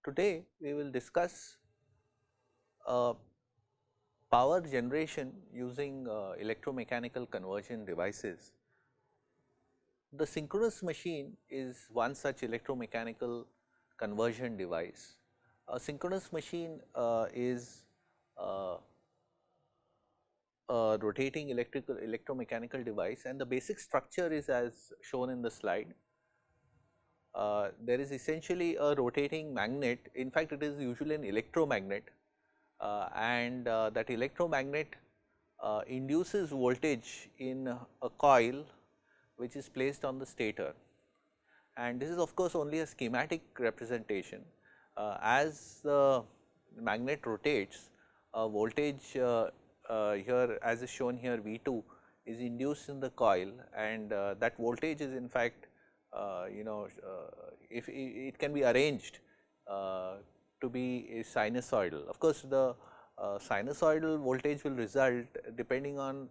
Today we will discuss uh, power generation using electromechanical conversion devices. The synchronous machine is one such electromechanical conversion device. A synchronous machine is uh, a rotating electromechanical device, and the basic structure is as shown in the slide. There is essentially a rotating magnet. In fact, it is usually an electromagnet, and that electromagnet induces voltage in a coil which is placed on the stator, and this is of course only a schematic representation. As the magnet rotates, voltage here as is shown here V2 is induced in the coil, and that voltage is in fact if it can be arranged uh, to be a sinusoidal. Of course, the sinusoidal voltage will result depending on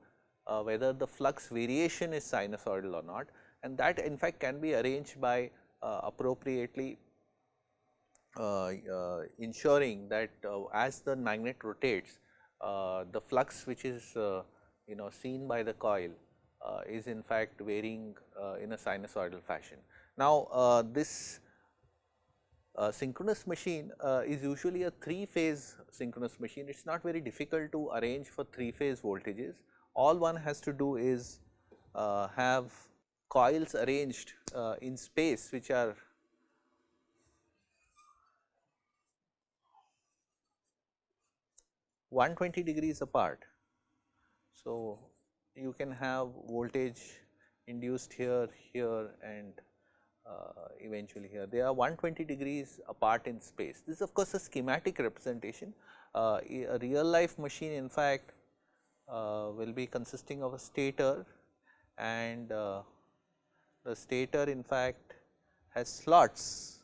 whether the flux variation is sinusoidal or not, and that in fact can be arranged by appropriately ensuring that as the magnet rotates, the flux which is seen by the coil is in fact varying in a sinusoidal fashion. Now, this synchronous machine is usually a 3-phase synchronous machine. It is not very difficult to arrange for 3-phase voltages. All one has to do is have coils arranged in space which are 120 degrees apart. So, you can have voltage induced here, here and eventually here. They are 120 degrees apart in space. This is of course a schematic representation. A real life machine in fact will be consisting of a stator, and the stator in fact has slots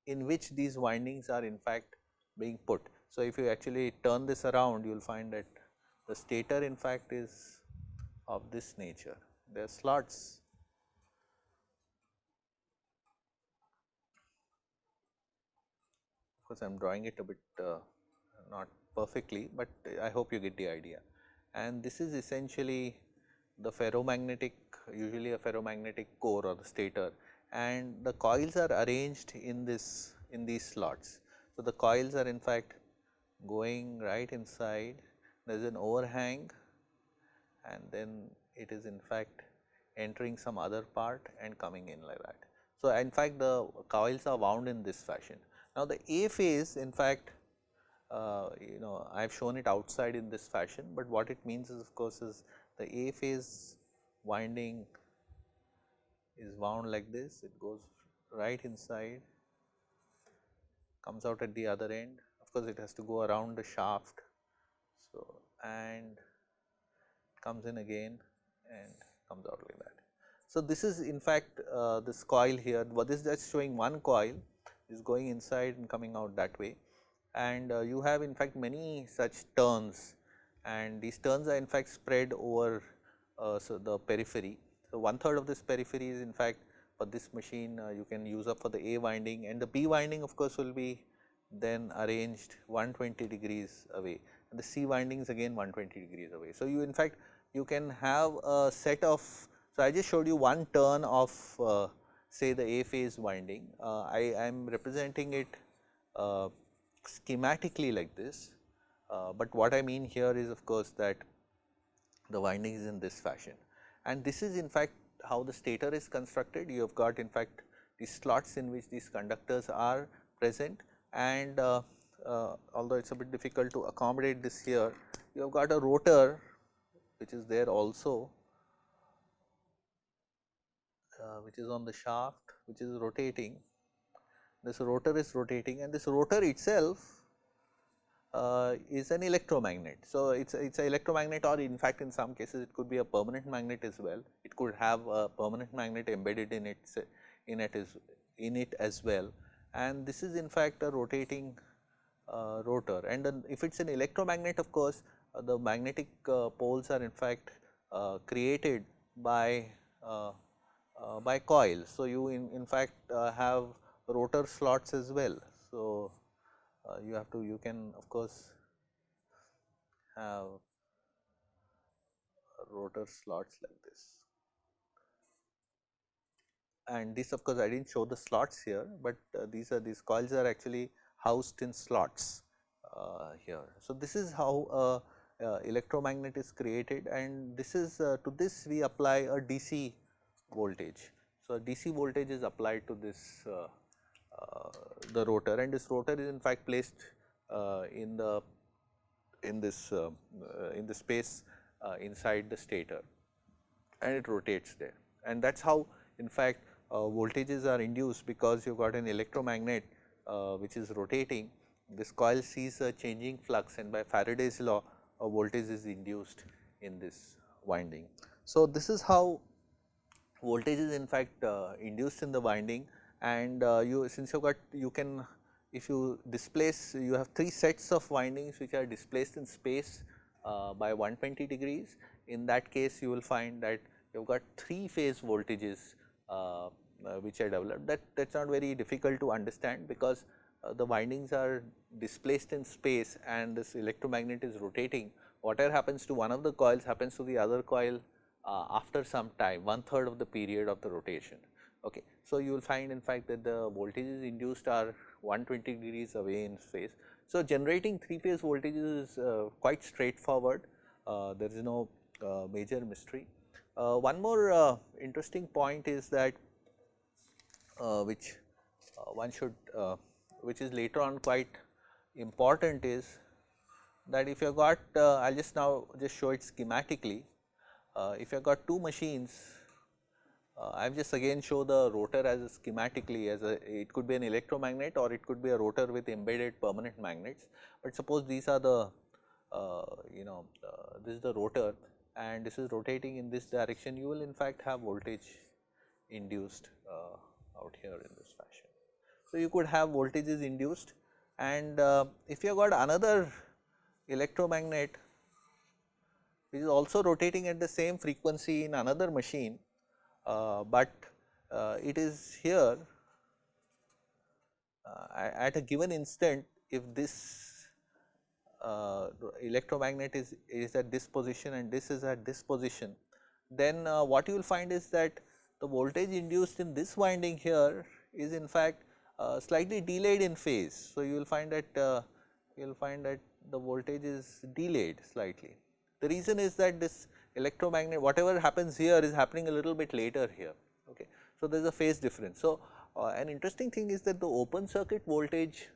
in which these windings are in fact being put. So, if you actually turn this around, you will find that the stator in fact is of this nature. There are slots. Of course, I am drawing it a bit not perfectly, but I hope you get the idea. And this is essentially the ferromagnetic, usually a ferromagnetic core or the stator, and the coils are arranged in these slots. So, the coils are in fact going right inside, there is an overhang, and then it is in fact entering some other part and coming in like that. So, in fact, the coils are wound in this fashion. Now, the A phase in fact I have shown it outside in this fashion, but what it means is of course is the A phase winding is wound like this, it goes right inside, comes out at the other end. Of course, it has to go around the shaft. So, and comes in again and comes out like that. So, this is in fact this coil here, what is just showing one coil is going inside and coming out that way, and you have in fact many such turns, and these turns are in fact spread over so the periphery. So, 1/3 of this periphery is in fact for this machine you can use up for the A winding, and the B winding of course will be then arranged 120 degrees away, and the C windings again 120 degrees away. So, you in fact you can have a set of, so I just showed you one turn of say the A phase winding. I am representing it schematically like this, but what I mean here is of course that the winding is in this fashion, and this is in fact how the stator is constructed. You have got in fact the slots in which these conductors are present, and although it is a bit difficult to accommodate this here, you have got a rotor which is there also, which is on the shaft, which is rotating. This rotor is rotating, and this rotor itself is an electromagnet. So, it is an electromagnet, or in fact in some cases it could be a permanent magnet as well. It could have a permanent magnet embedded in it as well, and this is in fact a rotating rotor. And then if it is an electromagnet, of course, the magnetic poles are in fact created by by coil. So, you in fact have rotor slots as well. So, you can of course have rotor slots like this. And this of course, I did not show the slots here, but these coils are actually housed in slots here. So, this is how electromagnet is created, and this is to this we apply a DC voltage. So, DC voltage is applied to this the rotor, and this rotor is in fact placed in the in the space inside the stator, and it rotates there. And that is how in fact voltages are induced, because you have got an electromagnet which is rotating. This coil sees a changing flux, and by Faraday's law a voltage is induced in this winding. So, this is how voltage is in fact induced in the winding, and you since you can, if you displace, you have 3 sets of windings which are displaced in space by 120 degrees. In that case, you will find that you have got 3 phase voltages which are developed. That is not very difficult to understand, because the windings are displaced in space and this electromagnet is rotating. Whatever happens to one of the coils happens to the other coil after some time, 1/3 of the period of the rotation. Okay. So, you will find in fact that the voltages induced are 120 degrees away in space. So, generating 3 phase voltages is quite straightforward. There is no major mystery. One more interesting point is that which one should which is later on quite important, is that if you have got I will just now just show it schematically. If you have got 2 machines, I have just again show the rotor as a schematically, as a, it could be an electromagnet or it could be a rotor with embedded permanent magnets. But suppose these are the this is the rotor and this is rotating in this direction, you will in fact have voltage induced out here in this fashion. So, you could have voltages induced, and if you have got another electromagnet which is also rotating at the same frequency in another machine, but it is here at a given instant, if this electromagnet is at this position and this is at this position, then what you will find is that the voltage induced in this winding here is in fact slightly delayed in phase. So, you will find that the voltage is delayed slightly. The reason is that this electromagnet, whatever happens here is happening a little bit later here. Okay. So, there is a phase difference. So, an interesting thing is that the open circuit voltage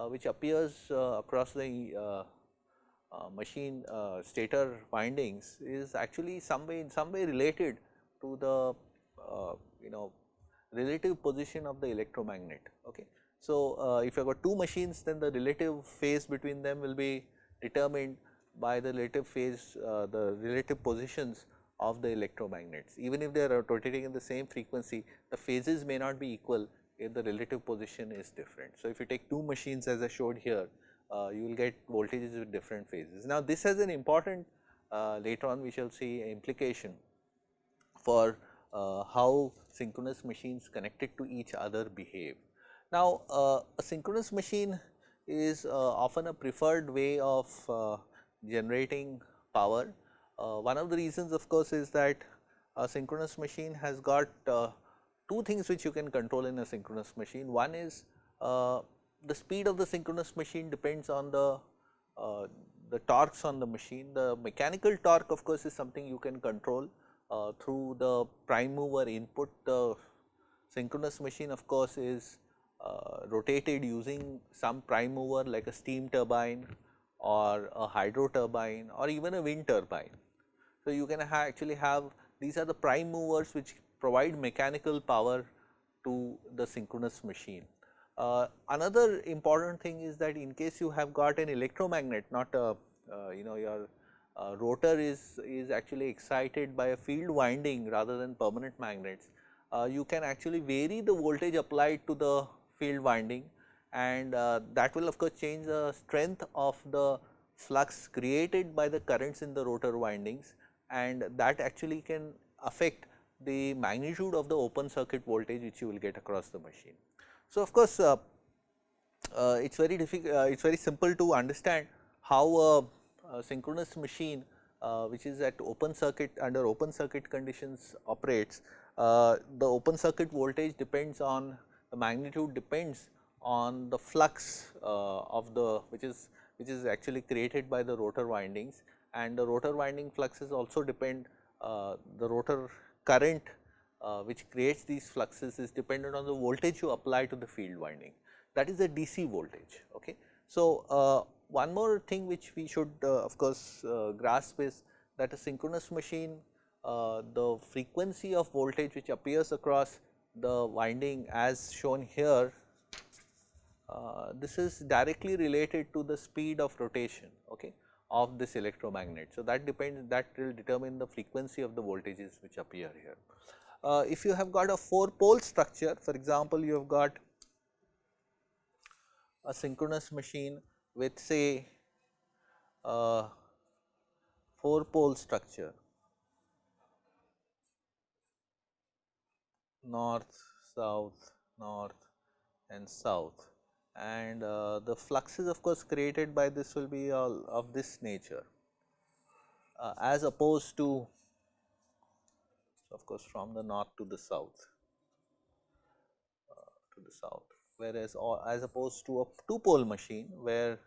which appears across the machine stator windings is actually in some way related to the relative position of the electromagnet. Okay. So, if you have got 2 machines, then the relative phase between them will be determined by the relative phase, the relative positions of the electromagnets. Even if they are rotating in the same frequency, the phases may not be equal if the relative position is different. So, if you take 2 machines as I showed here, you will get voltages with different phases. Now, this has an important later on we shall see implication for how synchronous machines connected to each other behave. Now, a synchronous machine is often a preferred way of generating power. One of the reasons of course is that a synchronous machine has got 2 things which you can control in a synchronous machine. One is the speed of the synchronous machine depends on the torques on the machine. The mechanical torque of course is something you can control through the prime mover input. The synchronous machine of course is rotated using some prime mover like a steam turbine or a hydro turbine or even a wind turbine. So, you can actually have, these are the prime movers which provide mechanical power to the synchronous machine. Another important thing is that in case you have got an electromagnet, not a your rotor is actually excited by a field winding rather than permanent magnets, you can actually vary the voltage applied to the field winding, and that will of course change the strength of the flux created by the currents in the rotor windings, and that actually can affect the magnitude of the open circuit voltage which you will get across the machine. So, of course, it is very difficult, it is very simple to understand how a synchronous machine which is at open circuit under open circuit conditions operates. The open circuit voltage depends on the magnitude depends on the flux of the which is actually created by the rotor windings, and the rotor winding fluxes also depend the rotor current which creates these fluxes is dependent on the voltage you apply to the field winding, that is the DC voltage. Okay. So, one more thing which we should of course grasp is that a synchronous machine, the frequency of voltage which appears across the winding as shown here, this is directly related to the speed of rotation, okay, of this electromagnet. So, that will determine the frequency of the voltages which appear here. If you have got a 4-pole structure, for example, you have got a synchronous machine with say 4-pole structure, north, south, north and south, and the fluxes of course created by this will be all of this nature, as opposed to of course from the north to the south, whereas as opposed to a 2-pole machine where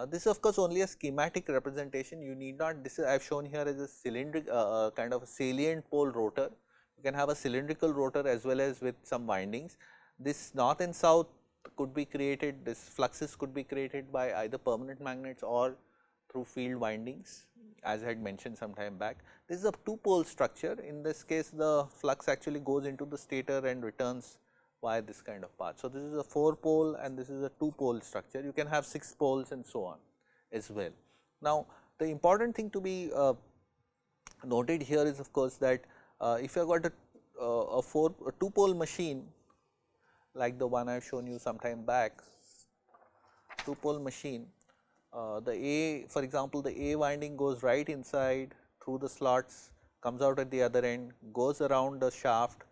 this is of course only a schematic representation. You need not, this is I have shown here as a cylindric kind of a salient pole rotor. You can have a cylindrical rotor as well as with some windings. This north and south could be created, this fluxes could be created by either permanent magnets or through field windings, as I had mentioned some time back. This is a 2-pole structure. In this case, the flux actually goes into the stator and returns via this kind of path. So, this is a 4-pole and this is a 2-pole structure. You can have 6 poles and so on as well. Now, the important thing to be noted here is of course that if you have got a 2-pole machine like the one I have shown you some time back, 2-pole machine, the A, for example, the A winding goes right inside through the slots, comes out at the other end, goes around the shaft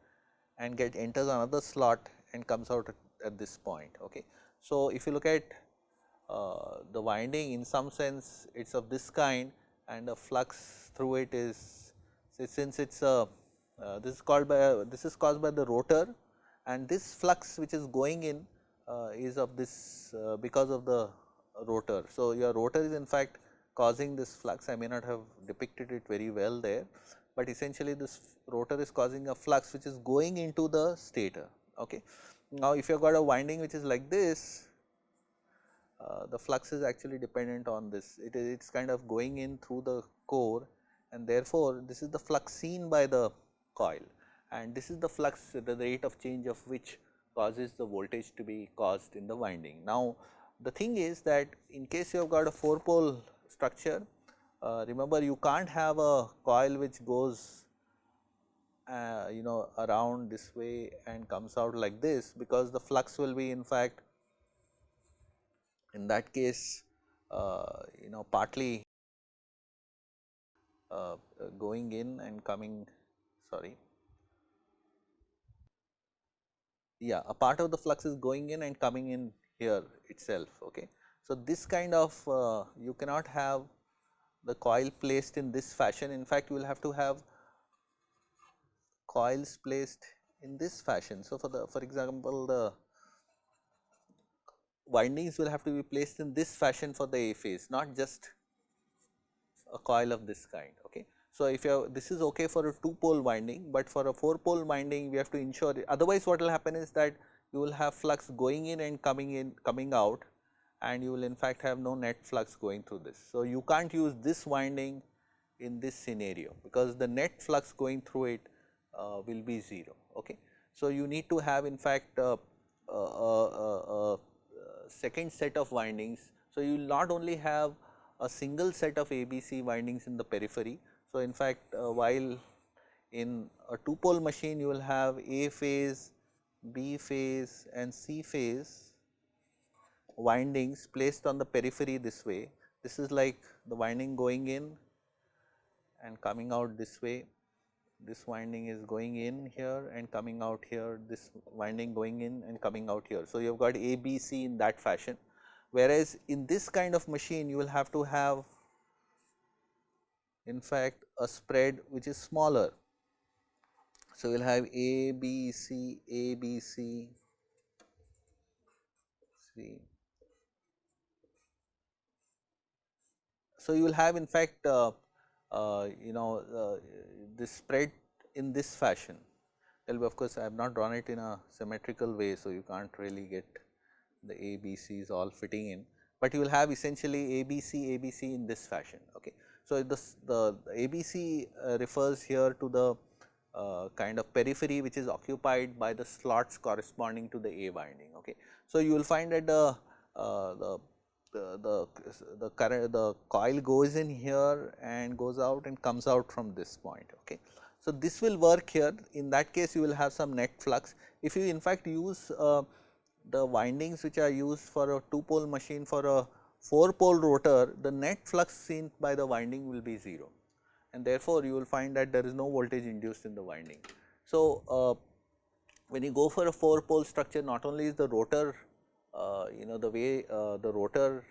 and enters another slot and comes out at this point. Okay. So, if you look at the winding, in some sense it is of this kind and the flux through it is, since it is a this is caused by the rotor, and this flux which is going in is of this because of the rotor. So, your rotor is in fact causing this flux. I may not have depicted it very well there, but essentially this rotor is causing a flux which is going into the stator. Okay. Now, if you have got a winding which is like this, the flux is actually dependent on this, it is kind of going in through the core, and therefore, this is the flux seen by the coil, and this is the flux, the rate of change of which causes the voltage to be caused in the winding. Now, the thing is that in case you have got a 4-pole structure, remember you can't have a coil which goes around this way and comes out like this, because the flux will be in fact in that case partly going in and coming, sorry, yeah, a part of the flux is going in and coming in here itself. Okay. So, this kind of you cannot have the coil placed in this fashion. In fact, you will have to have coils placed in this fashion. So, for example, the windings will have to be placed in this fashion for the A phase, not just a coil of this kind. Okay. So, if you have, this is okay for a 2-pole winding, but for a 4-pole winding we have to ensure, otherwise what will happen is that you will have flux going in, coming out, and you will in fact have no net flux going through this. So, you can't use this winding in this scenario, because the net flux going through it will be 0. Okay. So, you need to have in fact a second set of windings. So, you will not only have a single set of ABC windings in the periphery. So, in fact, while in a 2-pole machine you will have A phase, B phase and C phase windings placed on the periphery this way. This is like the winding going in and coming out this way, this winding is going in here and coming out here, this winding going in and coming out here. So, you have got A, B, C in that fashion, whereas in this kind of machine you will have to have in fact a spread which is smaller. So, you will have A, B, C, A, B, C, C. So, you will have in fact this spread in this fashion. Well, of course, I have not drawn it in a symmetrical way. So, you can't really get the A, B, C's all fitting in, but you will have essentially A, B, C in this fashion. Okay. So, the A, B, C refers here to the kind of periphery which is occupied by the slots corresponding to the A winding. Okay. So, you will find that the coil goes in here and goes out and comes out from this point. Okay. So, this will work here. In that case, you will have some net flux. If you in fact use the windings which are used for a 2-pole machine for a 4-pole rotor, the net flux seen by the winding will be 0, and therefore, you will find that there is no voltage induced in the winding. So, when you go for a 4-pole structure, not only is the rotor the way the rotor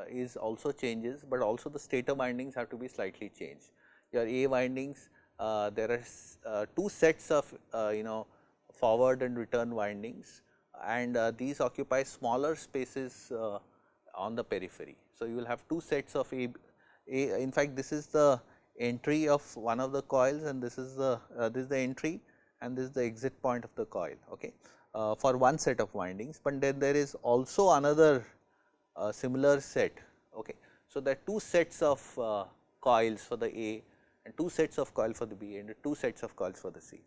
is also changes, but also the stator windings have to be slightly changed. Your A windings, there are 2 sets of forward and return windings, and these occupy smaller spaces on the periphery. So, you will have 2 sets of A. In fact, this is the entry of one of the coils, and this is the entry, and this is the exit point of the coil. Okay. For one set of windings, but then there is also another similar set. Okay. So, there are 2 sets of coils for the A and 2 sets of coil for the B and 2 sets of coils for the C.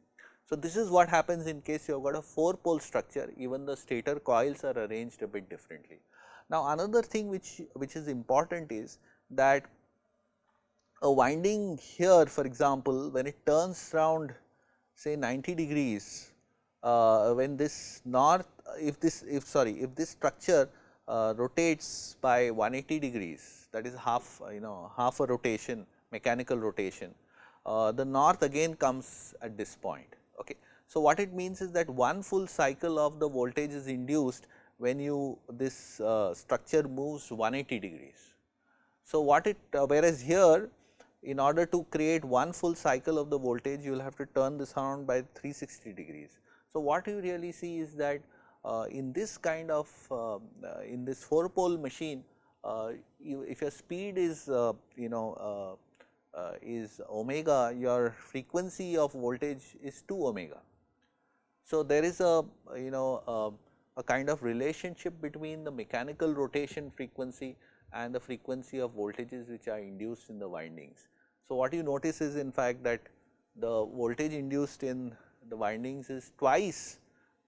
So, this is what happens in case you have got a 4-pole structure, even the stator coils are arranged a bit differently. Now, another thing which is important is that a winding here, for example, when it turns around say 90 degrees, when this if this structure rotates by 180 degrees, that is half half a rotation, mechanical rotation, the north again comes at this point. Okay. So, what it means is that one full cycle of the voltage is induced when this structure moves 180 degrees. So, what it whereas here, in order to create one full cycle of the voltage, you will have to turn this around by 360 degrees. So, what you really see is that in this kind of in this 4-pole machine, if your speed is is omega, your frequency of voltage is 2 omega. So, there is a a kind of relationship between the mechanical rotation frequency and the frequency of voltages which are induced in the windings. So, what you notice is in fact that the voltage induced in the windings is twice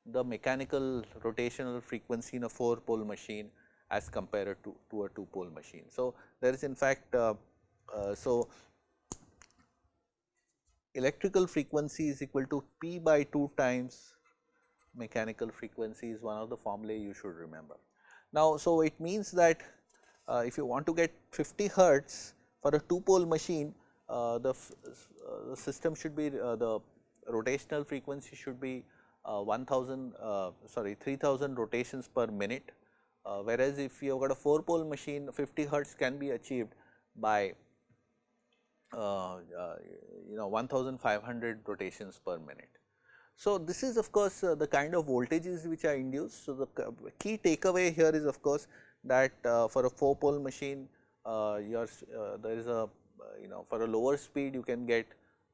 the mechanical rotational frequency in a 4-pole machine as compared to a 2-pole machine. So, there is in fact electrical frequency is equal to P by 2 times mechanical frequency is one of the formulae you should remember. Now, so it means that if you want to get 50 hertz for a 2-pole machine, the system should be the rotational frequency should be 3000 rotations per minute, whereas if you have got a 4-pole machine, 50 hertz can be achieved by 1500 rotations per minute. So, this is of course the kind of voltages which are induced. So, the key takeaway here is of course that for a 4-pole machine, there is a for a lower speed you can get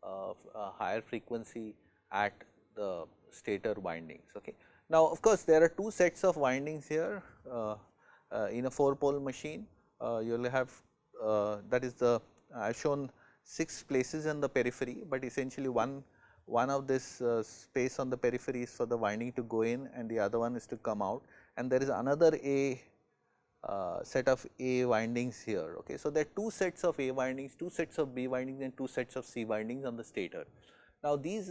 a higher frequency at the stator windings. Okay. Now, of course, there are 2 sets of windings here in a 4-pole machine. You will have that is the I have shown 6 places in the periphery, but essentially one of this space on the periphery is for the winding to go in and the other one is to come out, and there is another set of A windings here. Okay. So, there are 2 sets of A windings, 2 sets of B windings and 2 sets of C windings on the stator. Now, these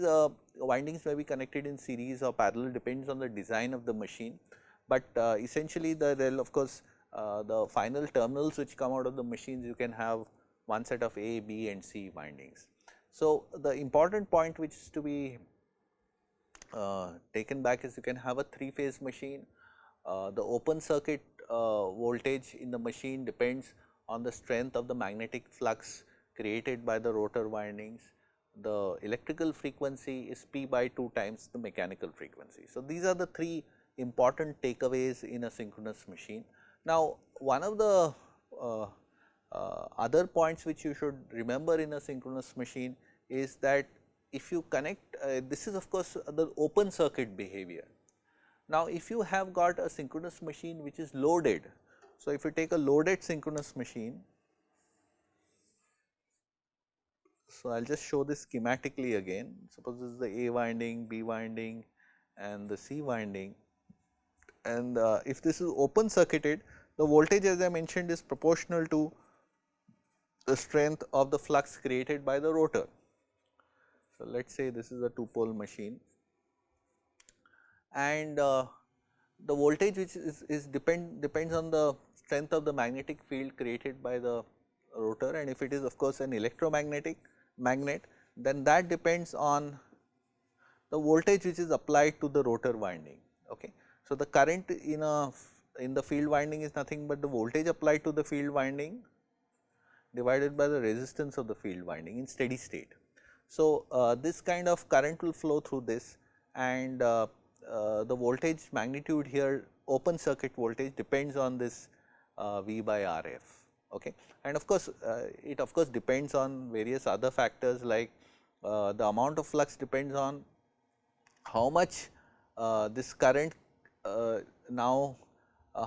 windings may be connected in series or parallel, depends on the design of the machine, but essentially there of course, the final terminals which come out of the machines, you can have one set of A, B and C windings. So, the important point which is to be taken back is you can have a 3-phase machine. The open circuit voltage in the machine depends on the strength of the magnetic flux created by the rotor windings. The electrical frequency is P by 2 times the mechanical frequency. So, these are the 3 important takeaways in a synchronous machine. Now, one of the other points which you should remember in a synchronous machine is that if you connect, this is of course the open circuit behavior. Now, if you have got a synchronous machine which is loaded, so if you take a loaded synchronous machine, so I will just show this schematically again. Suppose this is the A winding, B winding and the C winding, and if this is open circuited, the voltage as I mentioned is proportional to the strength of the flux created by the rotor. So, let us say this is a 2-pole machine, and the voltage which is depends on the strength of the magnetic field created by the rotor, and if it is of course an electromagnetic magnet, then that depends on the voltage which is applied to the rotor winding. Okay. So, the current in the field winding is nothing but the voltage applied to the field winding divided by the resistance of the field winding in steady state. So, this kind of current will flow through this, and the voltage magnitude here, open circuit voltage, depends on this V by Rf. Okay. And of course, it of course depends on various other factors, like the amount of flux depends on how much this current now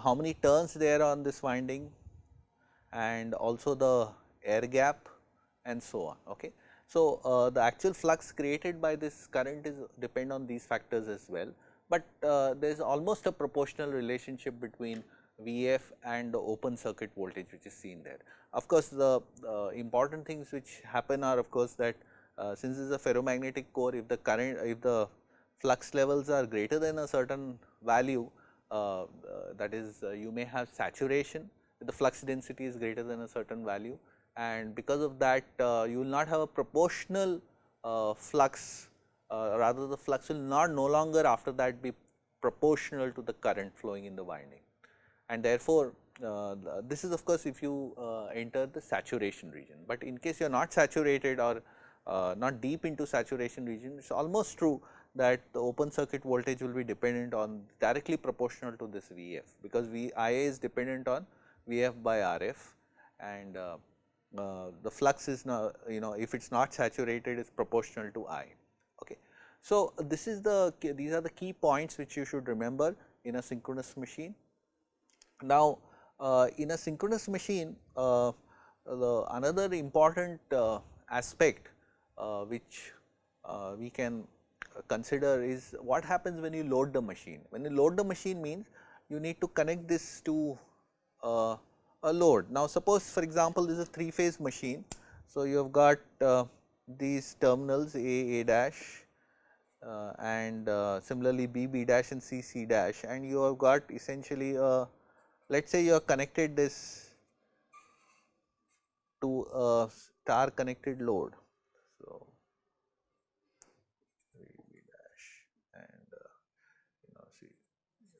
how many turns there on this winding, and also the air gap and so on. Okay. So, the actual flux created by this current is depend on these factors as well, but there is almost a proportional relationship between Vf and the open circuit voltage which is seen there. Of course, the important things which happen are of course that since this is a ferromagnetic core, if the flux levels are greater than a certain value, that is you may have saturation, the flux density is greater than a certain value, and because of that you will not have a proportional flux, rather the flux will no longer after that be proportional to the current flowing in the winding, and therefore, this is of course if you enter the saturation region, but in case you are not saturated or not deep into saturation region, it is almost true that the open circuit voltage will be dependent on directly proportional to this Vf, because IA is dependent on Vf by Rf, and the flux is now, if it is not saturated, is proportional to I. Okay. So, these are the key points which you should remember in a synchronous machine. Now, in a synchronous machine, another important aspect which we can consider is what happens when you load the machine. When you load the machine means you need to connect this to a load. Now, suppose for example, this is a 3-phase machine. So, you have got these terminals A dash and similarly B dash and C dash, and you have got essentially let us say you have connected this to a star connected load. So, B dash and C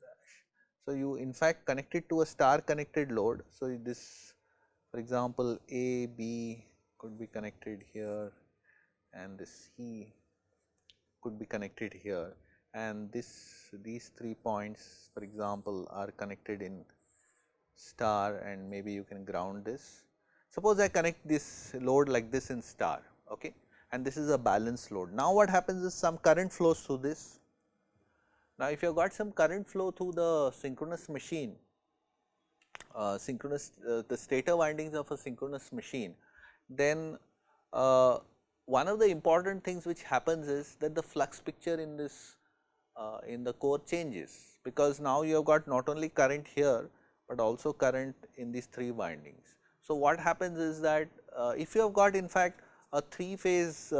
dash. So, you in fact connect it to a star connected load. So, this for example, A, B could be connected here and this C could be connected here, and these 3 points for example are connected in star, and maybe you can ground this. Suppose I connect this load like this in star, okay, and this is a balanced load. Now, what happens is some current flows through this. Now, if you have got some current flow through the synchronous machine, the stator windings of a synchronous machine, then one of the important things which happens is that the flux picture in this in the core changes, because now you have got not only current here, but also current in these 3 windings. So, what happens is that if you have got in fact a 3-phase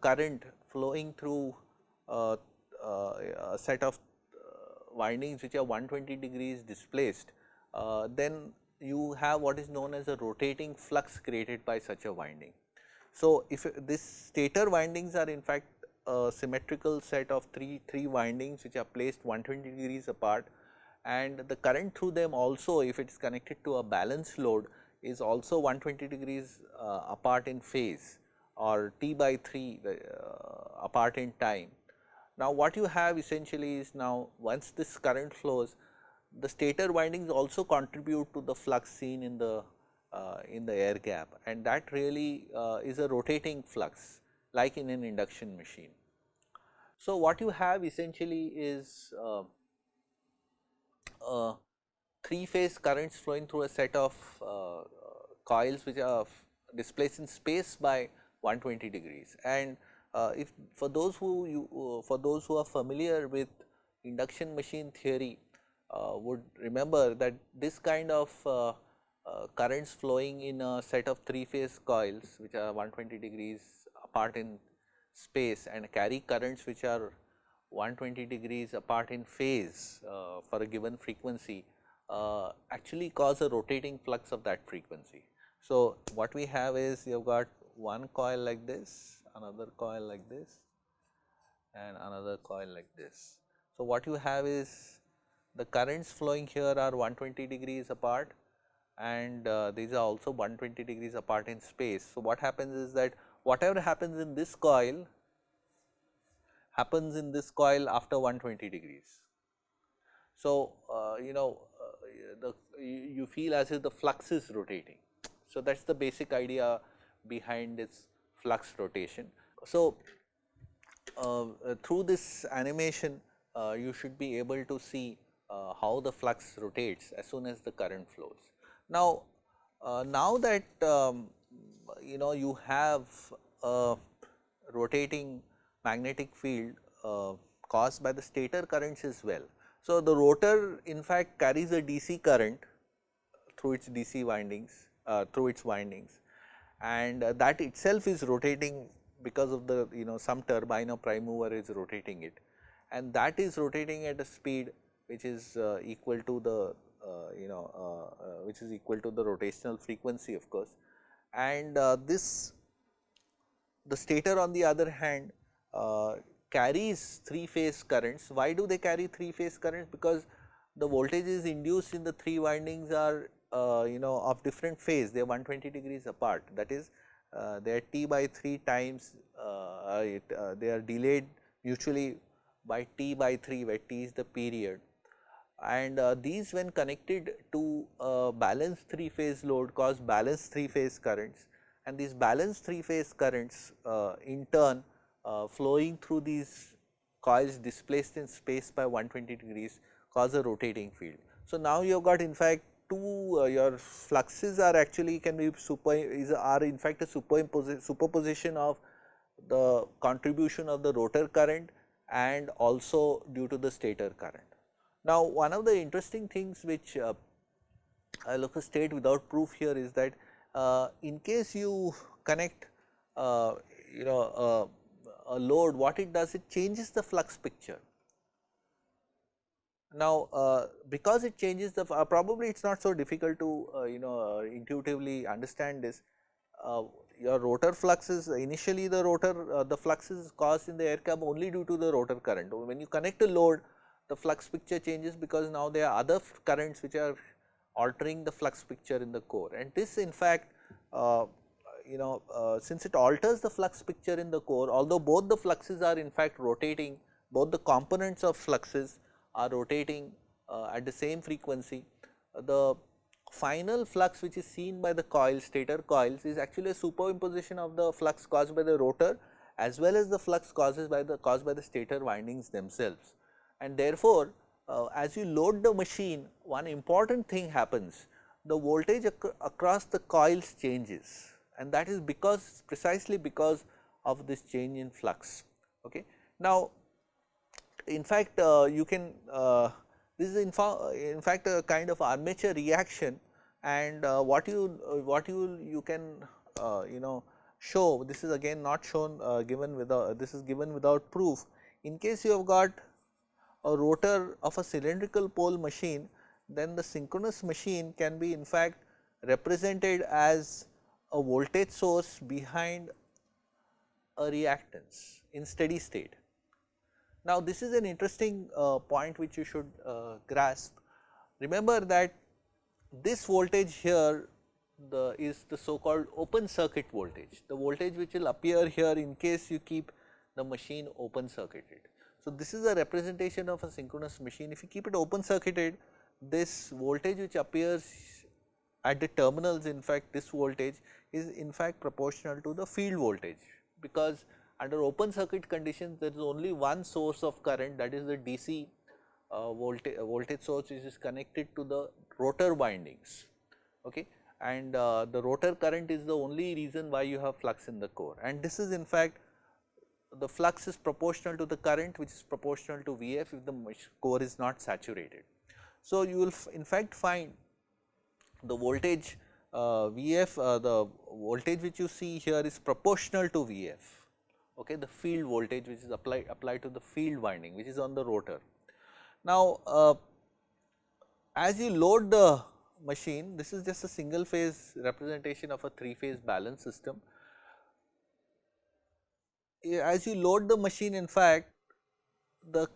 current flowing through a set of windings which are 120 degrees displaced, then you have what is known as a rotating flux created by such a winding. So, if this stator windings are in fact a symmetrical set of three windings which are placed 120 degrees apart, and the current through them also, if it is connected to a balance load, is also 120 degrees apart in phase, or T by 3 apart in time. Now, what you have essentially is, now once this current flows, the stator windings also contribute to the flux seen in the air gap, and that really is a rotating flux like in an induction machine. So, what you have essentially is three phase currents flowing through a set of coils which are displaced in space by 120 degrees. And if for those who are familiar with induction machine theory, would remember that this kind of currents flowing in a set of three phase coils which are 120 degrees apart in space and carry currents which are 120 degrees apart in phase for a given frequency, actually cause a rotating flux of that frequency. So, what we have is, you have got one coil like this, another coil like this, and another coil like this. So, what you have is, the currents flowing here are 120 degrees apart, and these are also 120 degrees apart in space. So, what happens is that whatever happens in this coil happens in this coil after 120 degrees. So, you feel as if the flux is rotating. So, that is the basic idea behind its flux rotation. So, through this animation you should be able to see how the flux rotates as soon as the current flows. Now, now that you have a rotating magnetic field caused by the stator currents as well. So, the rotor in fact carries a DC current through its DC windings, through its windings, and that itself is rotating because of the some turbine or prime mover is rotating it, and that is rotating at a speed which is equal to the rotational frequency, of course. And the stator on the other hand carries three phase currents. Why do they carry three phase currents? Because the voltages induced in the three windings are of different phase, they are 120 degrees apart. That is, they are T by 3 times, they are delayed mutually by T by 3, where T is the period, and these when connected to a balanced three phase load cause balanced three phase currents, and these balanced three phase currents in turn flowing through these coils displaced in space by 120 degrees cause a rotating field. So, now you have got in fact two your fluxes are actually can be are in fact a superposition of the contribution of the rotor current and also due to the stator current. Now, one of the interesting things which I will state without proof here is that in case you connect a load, what it does, it changes the flux picture. Now, because it changes the probably it is not so difficult to intuitively understand this. Your rotor flux is initially the rotor the flux is caused in the air gap only due to the rotor current. When you connect a load, the flux picture changes because now there are other currents which are altering the flux picture in the core, and this in fact since it alters the flux picture in the core, although both the fluxes are in fact rotating, both the components of fluxes are rotating at the same frequency, the final flux which is seen by the coils, stator coils, is actually a superimposition of the flux caused by the rotor as well as the flux caused by the stator windings themselves. And therefore, as you load the machine, one important thing happens, the voltage across the coils changes, and that is precisely because of this change in flux. Okay. Now, in fact, you can this is in fact a kind of armature reaction, and what you can show, this is again not shown given without, this is given without proof. In case you have got a rotor of a cylindrical pole machine, then the synchronous machine can be in fact represented as a voltage source behind a reactance in steady state. Now, this is an interesting point which you should grasp. Remember that this voltage here is the so called open circuit voltage, the voltage which will appear here in case you keep the machine open circuited. So, this is a representation of a synchronous machine. If you keep it open circuited, this voltage which appears at the terminals, in fact this voltage is in fact proportional to the field voltage, because under open circuit conditions there is only one source of current, that is the DC voltage source which is connected to the rotor windings, okay, and the rotor current is the only reason why you have flux in the core, and this is in fact the flux is proportional to the current, which is proportional to Vf if the core is not saturated. So, you will in fact find the voltage Vf, the voltage which you see here is proportional to Vf, okay, the field voltage which is applied to the field winding which is on the rotor. Now, as you load the machine, this is just a single phase representation of a 3-phase balance system. As you load the machine, in fact the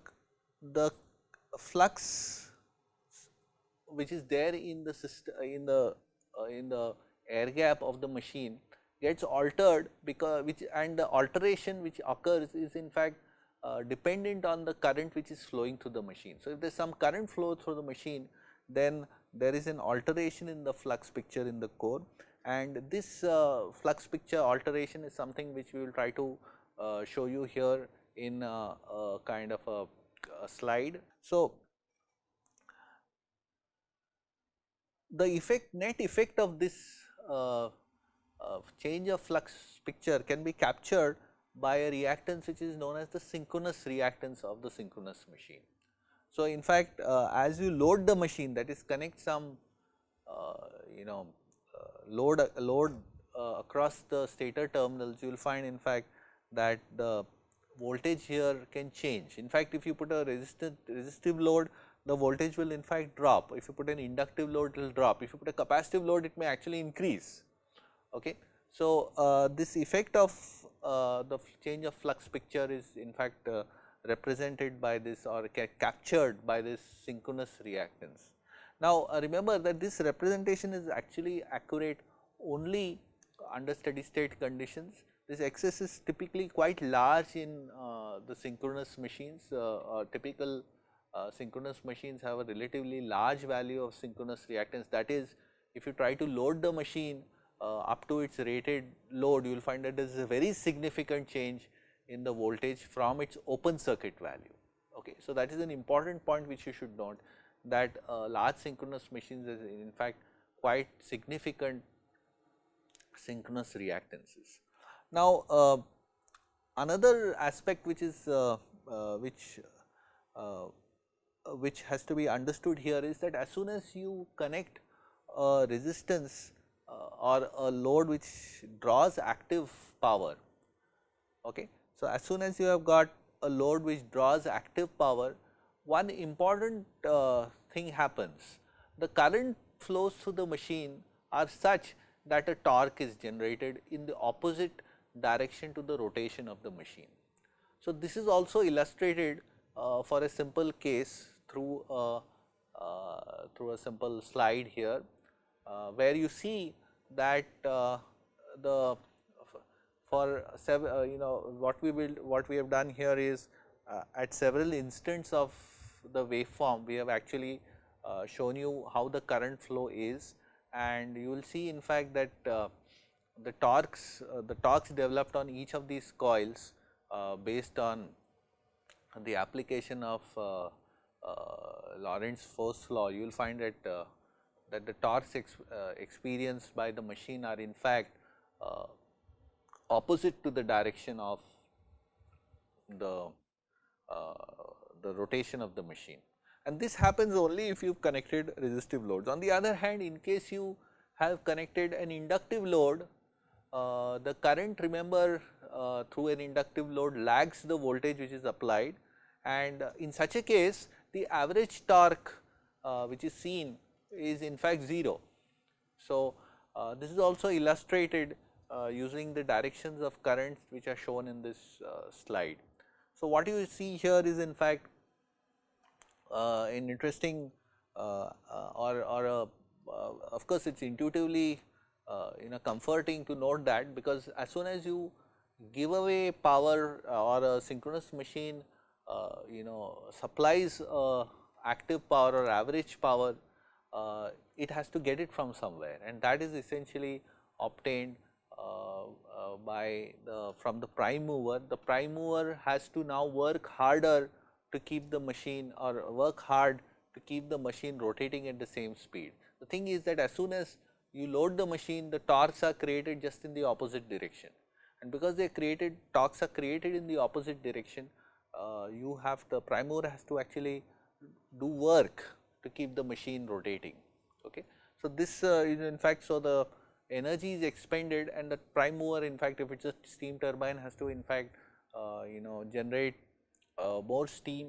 flux which is there in the system, in the air gap of the machine gets altered, because the alteration which occurs is in fact dependent on the current which is flowing through the machine. So, if there is some current flow through the machine, then there is an alteration in the flux picture in the core, and this flux picture alteration is something which we will try to show you here in a kind of a slide. So, the net effect of this change of flux picture can be captured by a reactance which is known as the synchronous reactance of the synchronous machine. So, in fact, as you load the machine, that is connect some load across the stator terminals, you will find in fact that the voltage here can change. In fact, if you put a resistive load, the voltage will in fact drop. If you put an inductive load, it will drop. If you put a capacitive load, it may actually increase. Okay. So, this effect of the change of flux picture is in fact represented by this, or captured by this synchronous reactance. Now, remember that this representation is actually accurate only under steady state conditions. This excess is typically quite large in the synchronous machines. Typical synchronous machines have a relatively large value of synchronous reactance. That is, if you try to load the machine up to its rated load, you will find that there is a very significant change in the voltage from its open circuit value. Okay. So, that is an important point which you should note, that large synchronous machines is in fact quite significant synchronous reactances. Now, another aspect which is which has to be understood here is that as soon as you connect a resistance or a load which draws active power. Okay. So, as soon as you have got a load which draws active power, one important thing happens. The current flows through the machine are such that a torque is generated in the opposite direction to the rotation of the machine. So, this is also illustrated for a simple case through a simple slide here, where you see that what we have done here is at several instants of the waveform, we have actually shown you how the current flow is, and you will see in fact that the torques developed on each of these coils based on the application of Lorentz force law. You will find that the torques experienced by the machine are in fact opposite to the direction of the rotation of the machine, and this happens only if you have connected resistive loads. On the other hand, in case you have connected an inductive load, the current, remember, through an inductive load lags the voltage which is applied, and in such a case the average torque which is seen is in fact 0. So, this is also illustrated using the directions of currents which are shown in this slide. So, what you see here is in fact an interesting of course, it is intuitively comforting to note that, because as soon as you give away power or a synchronous machine supplies active power or average power, it has to get it from somewhere, and that is essentially obtained from the prime mover. The prime mover has to now work harder to keep the machine, or work hard to keep the machine rotating at the same speed. The thing is that as soon as you load the machine, the torques are created just in the opposite direction, and because they are created, torques are created in the opposite direction, the prime mover has to actually do work to keep the machine rotating. Okay. So, this is in fact, so the energy is expended, and the prime mover, in fact, if it is a steam turbine, has to in fact generate more steam,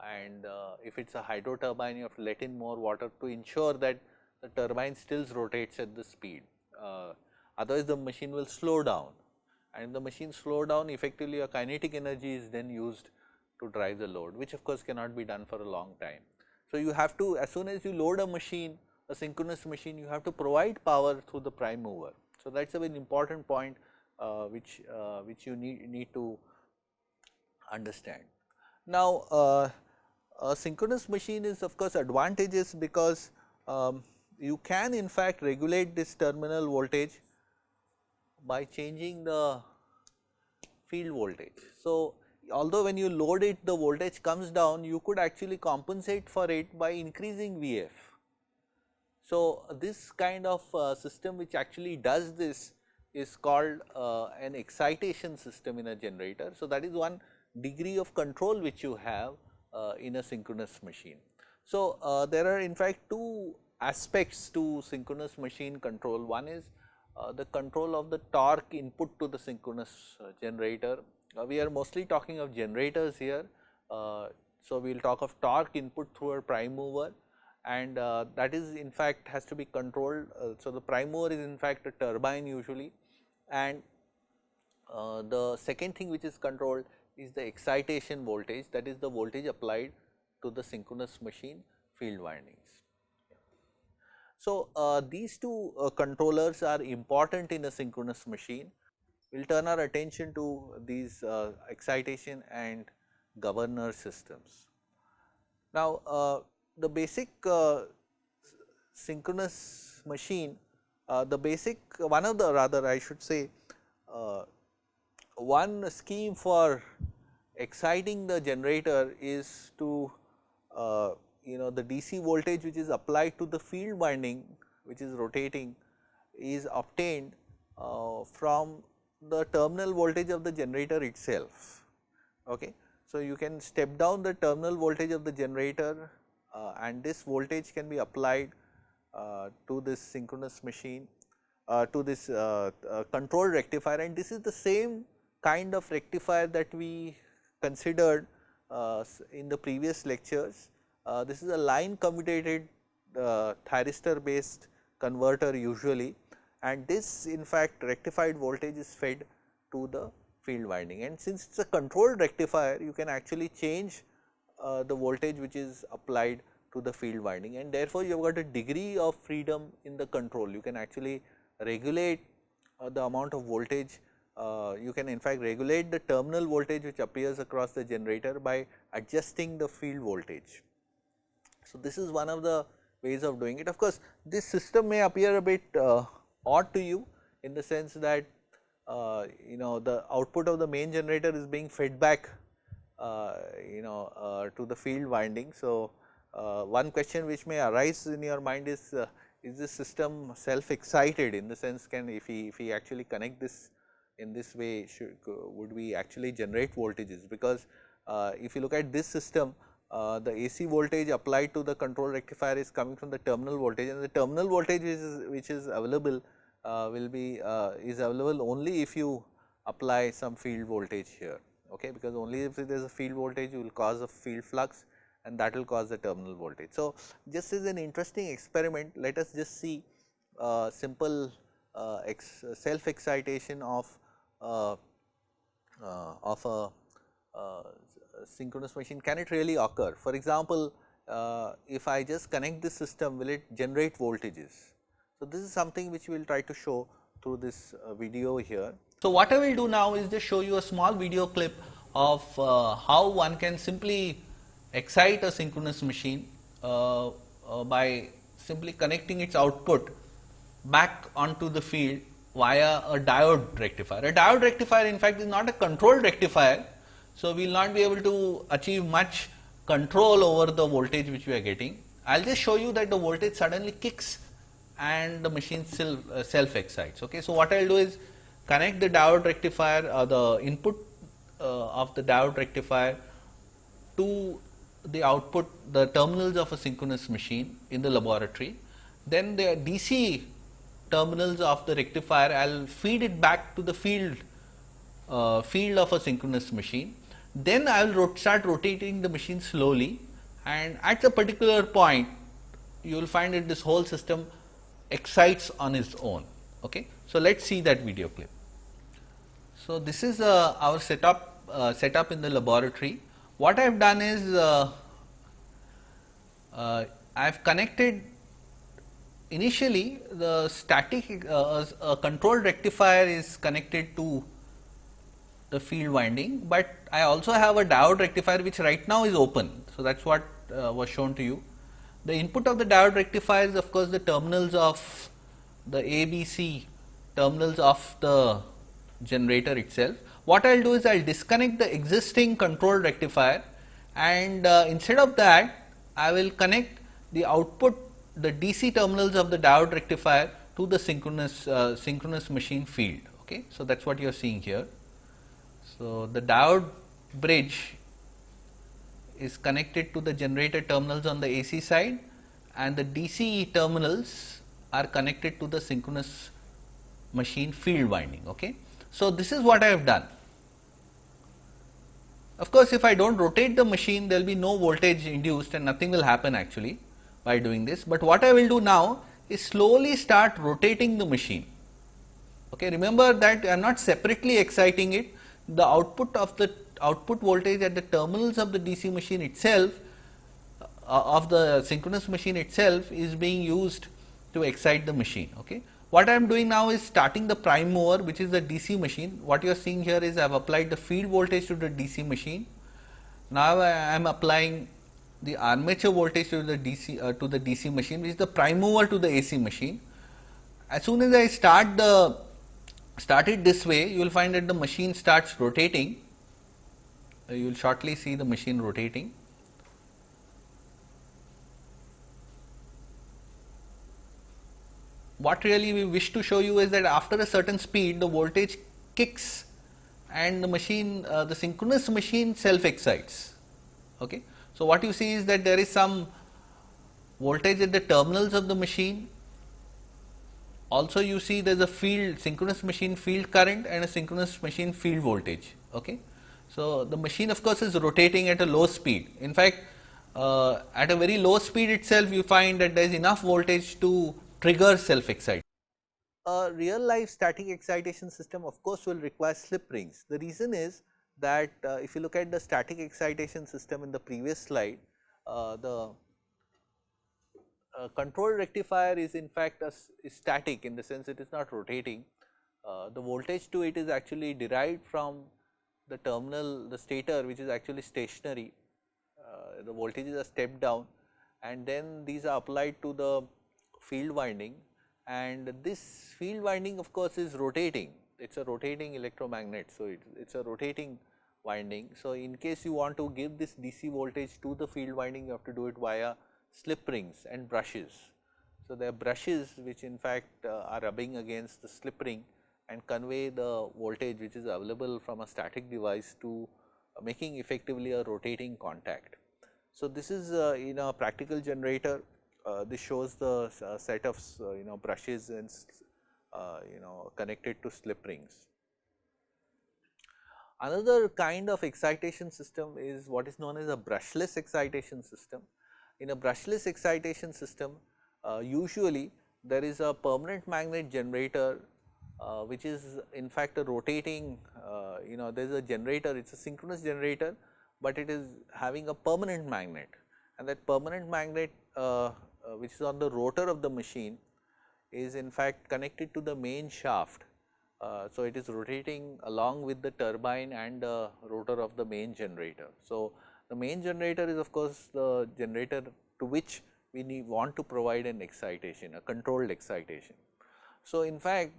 and if it is a hydro turbine, you have to let in more water to ensure that the turbine still rotates at the speed. Otherwise, the machine will slow down, and if the machine slow down, effectively a kinetic energy is then used to drive the load, which of course cannot be done for a long time. So, you have to, as soon as you load a machine, a synchronous machine, you have to provide power through the prime mover. So, that is a very important point which you need to understand. Now, a synchronous machine is of course advantageous because you can in fact regulate this terminal voltage by changing the field voltage. So, although when you load it, the voltage comes down, you could actually compensate for it by increasing Vf. So, this kind of system which actually does this is called an excitation system in a generator. So, that is one degree of control which you have in a synchronous machine. So, there are in fact two aspects to synchronous machine control. One is the control of the torque input to the synchronous generator. We are mostly talking of generators here. So, we will talk of torque input through a prime mover, and that is in fact has to be controlled. So, the prime mover is in fact a turbine usually, and the second thing which is controlled is the excitation voltage, that is the voltage applied to the synchronous machine field windings. So, these two controllers are important in a synchronous machine. We will turn our attention to these excitation and governor systems. Now, the basic synchronous machine, I should say, one scheme for exciting the generator is to the DC voltage which is applied to the field winding which is rotating is obtained from the terminal voltage of the generator itself. Okay. So, you can step down the terminal voltage of the generator and this voltage can be applied to this synchronous machine, to this control rectifier, and this is the same kind of rectifier that we considered in the previous lectures. This is a line commutated Thyristor based converter usually, and this in fact rectified voltage is fed to the field winding, and since it is a controlled rectifier, you can actually change the voltage which is applied to the field winding, and therefore, you have got a degree of freedom in the control. You can actually regulate the amount of voltage. You can in fact regulate the terminal voltage which appears across the generator by adjusting the field voltage. So, this is one of the ways of doing it. Of course, this system may appear a bit odd to you in the sense that the output of the main generator is being fed back to the field winding. So, one question which may arise in your mind is this system self excited, in the sense if we actually connect this in this way, would we actually generate voltages? Because if you look at this system, the AC voltage applied to the control rectifier is coming from the terminal voltage, and the terminal voltage which is available is available only if you apply some field voltage here. Okay, because only if there is a field voltage, you will cause a field flux, and that will cause the terminal voltage. So, just as an interesting experiment, let us just see simple self excitation of a synchronous machine, can it really occur? For example, if I just connect this system, will it generate voltages? So, this is something which we will try to show through this video here. So, what I will do now is just show you a small video clip of how one can simply excite a synchronous machine by simply connecting its output back onto the field via a diode rectifier. A diode rectifier in fact is not a controlled rectifier. So, we will not be able to achieve much control over the voltage which we are getting. I will just show you that the voltage suddenly kicks and the machine self excites. Okay. So, what I will do is connect the diode rectifier, the input of the diode rectifier to the output, the terminals of a synchronous machine in the laboratory. Then the DC terminals of the rectifier, I will feed it back to the field of a synchronous machine. Then I will start rotating the machine slowly, and at a particular point you will find that this whole system excites on its own. Okay. So, let us see that video clip. So, this is our setup in the laboratory. What I have done is I have connected initially the static a controlled rectifier is connected to the field winding, but I also have a diode rectifier which right now is open. So, that is what was shown to you. The input of the diode rectifier is of course the terminals of the ABC terminals of the generator itself. What I will do is I will disconnect the existing controlled rectifier, and instead of that I will connect the output, the DC terminals of the diode rectifier to the synchronous machine field. Okay. So, that is what you are seeing here. So, the diode bridge is connected to the generator terminals on the AC side, and the DC terminals are connected to the synchronous machine field winding. Okay. So, this is what I have done. Of course, if I do not rotate the machine, there will be no voltage induced and nothing will happen actually by doing this. But what I will do now is slowly start rotating the machine. Okay. Remember that I am not separately exciting it. The output of the output voltage at the terminals of the DC machine itself, of the synchronous machine itself, is being used to excite the machine. Okay. What I am doing now is starting the prime mover, which is the DC machine. What you are seeing here is I have applied the field voltage to the DC machine. Now I am applying the armature voltage to the DC machine, which is the prime mover to the AC machine. As soon as I start it this way, you will find that the machine starts rotating. You will shortly see the machine rotating. What really we wish to show you is that after a certain speed, the voltage kicks and the machine, the synchronous machine self excites. Okay. So, what you see is that there is some voltage at the terminals of the machine. Also, you see there is a field, synchronous machine field current and a synchronous machine field voltage. Okay. So, the machine of course is rotating at a low speed. In fact, at a very low speed itself, you find that there is enough voltage to trigger self excitation. A real life static excitation system of course will require slip rings. The reason is that if you look at the static excitation system in the previous slide, the control rectifier is in fact is static, in the sense it is not rotating. The voltage to it is actually derived from the terminal, the stator, which is actually stationary. The voltages are stepped down, and then these are applied to the field winding, and this field winding of course is rotating. It is a rotating electromagnet. So, it is a rotating winding. So, in case you want to give this DC voltage to the field winding, you have to do it via slip rings and brushes. So, there are brushes which in fact are rubbing against the slip ring and convey the voltage which is available from a static device to making effectively a rotating contact. So, this is in a practical generator. This shows the set of brushes and connected to slip rings. Another kind of excitation system is what is known as a brushless excitation system. In a brushless excitation system, usually there is a permanent magnet generator, which is in fact a rotating, there is a generator, it is a synchronous generator, but it is having a permanent magnet, and that permanent magnet which is on the rotor of the machine is in fact connected to the main shaft. So, it is rotating along with the turbine and the rotor of the main generator. So, the main generator is of course the generator to which we want to provide an excitation, a controlled excitation. So, in fact,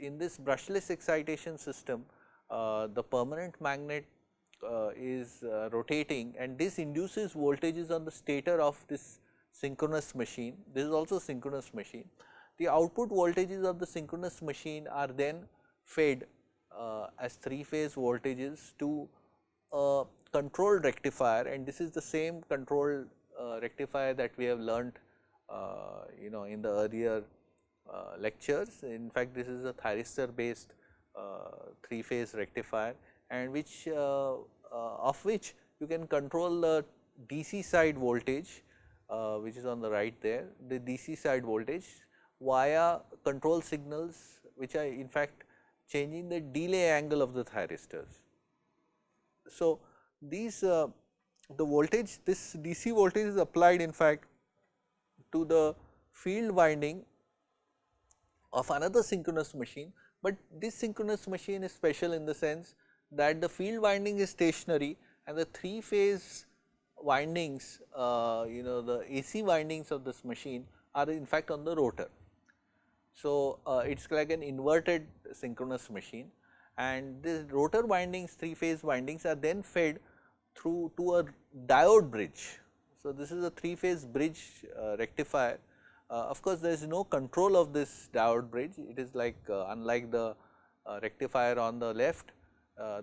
in this brushless excitation system, the permanent magnet is rotating, and this induces voltages on the stator of this synchronous machine. This is also synchronous machine. The output voltages of the synchronous machine are then fed as 3-phase voltages to a controlled rectifier, and this is the same controlled rectifier that we have learnt in the earlier lectures. In fact, this is a Thyristor based 3-phase rectifier, and which of which you can control the DC side voltage, which is on the right there, the DC side voltage via control signals, which are in fact changing the delay angle of the thyristors. So, these the voltage, this DC voltage is applied in fact to the field winding of another synchronous machine, but this synchronous machine is special in the sense that the field winding is stationary and the 3-phase windings, the AC windings of this machine are in fact on the rotor. So, it is like an inverted synchronous machine, and the rotor windings, 3-phase windings are then fed through to a diode bridge. So, this is a 3-phase bridge rectifier. Of course, there is no control of this diode bridge, it is like unlike the rectifier on the left,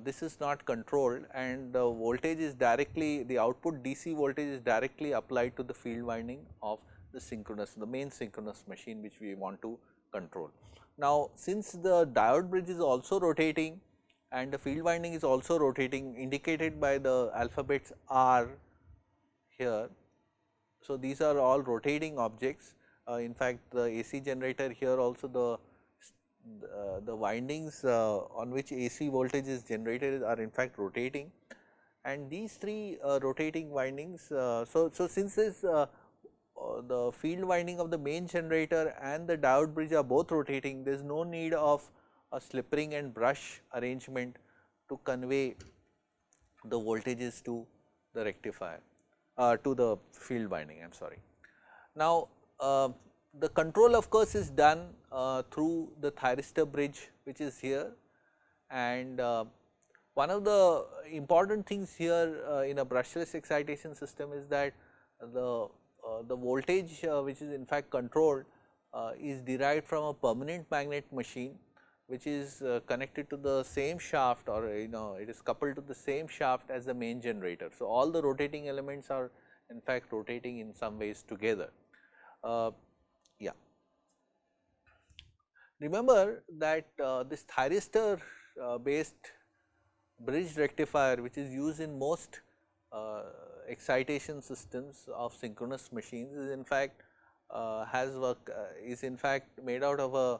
this is not controlled, and the voltage is directly, the output DC voltage is directly applied to the field winding of the main synchronous machine which we want to control. Now, since the diode bridge is also rotating and the field winding is also rotating, indicated by the alphabets R here. So, these are all rotating objects. In fact, the AC generator here also the windings on which AC voltage is generated are in fact rotating, and these 3 rotating windings. So, since this the field winding of the main generator and the diode bridge are both rotating, there is no need of a slip ring and brush arrangement to convey the voltages to the rectifier, to the field winding, I am sorry. Now, the control of course is done through the Thyristor bridge, which is here, and one of the important things here in a brushless excitation system is that the voltage which is in fact controlled is derived from a permanent magnet machine, which is connected to the same shaft, or it is coupled to the same shaft as the main generator. So, all the rotating elements are in fact rotating in some ways together. Remember that this Thyristor based bridge rectifier, which is used in most excitation systems of synchronous machines, is in fact is in fact made out of a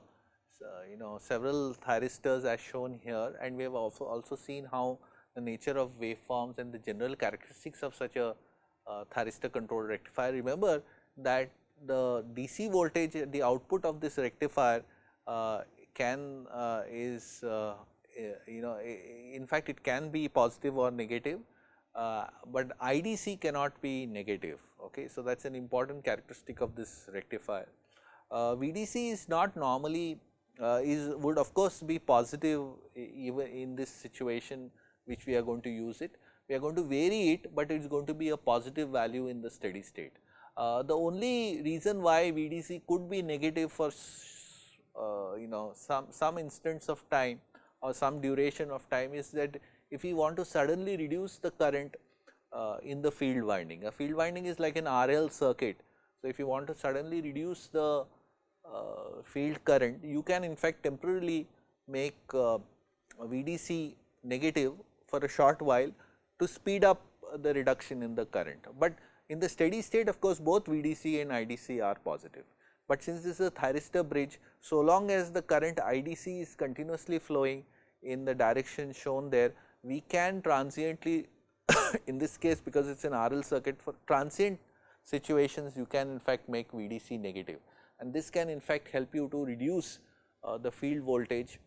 several thyristors as shown here, and we have also seen how the nature of waveforms and the general characteristics of such a thyristor controlled rectifier. Remember that the DC voltage, the output of this rectifier in fact it can be positive or negative, but IDC cannot be negative. Okay. So, that is an important characteristic of this rectifier. VDC is not normally would of course be positive even in this situation which we are going to use it. We are going to vary it, but it is going to be a positive value in the steady state. The only reason why VDC could be negative for some instance of time or some duration of time is that if we want to suddenly reduce the current in the field winding. A field winding is like an RL circuit. So, if you want to suddenly reduce the field current, you can in fact temporarily make VDC negative for a short while to speed up the reduction in the current. But in the steady state, of course, both VDC and IDC are positive. but since this is a thyristor bridge, so long as the current IDC is continuously flowing in the direction shown there, we can transiently in this case, because it is an RL circuit, for transient situations you can in fact make VDC negative, and this can in fact help you to reduce the field voltage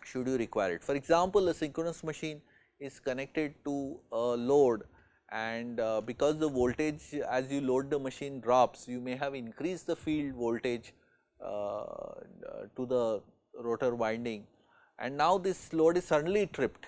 should you require it. For example, a synchronous machine is connected to a load, and because the voltage as you load the machine drops, you may have increased the field voltage to the rotor winding, and now this load is suddenly tripped.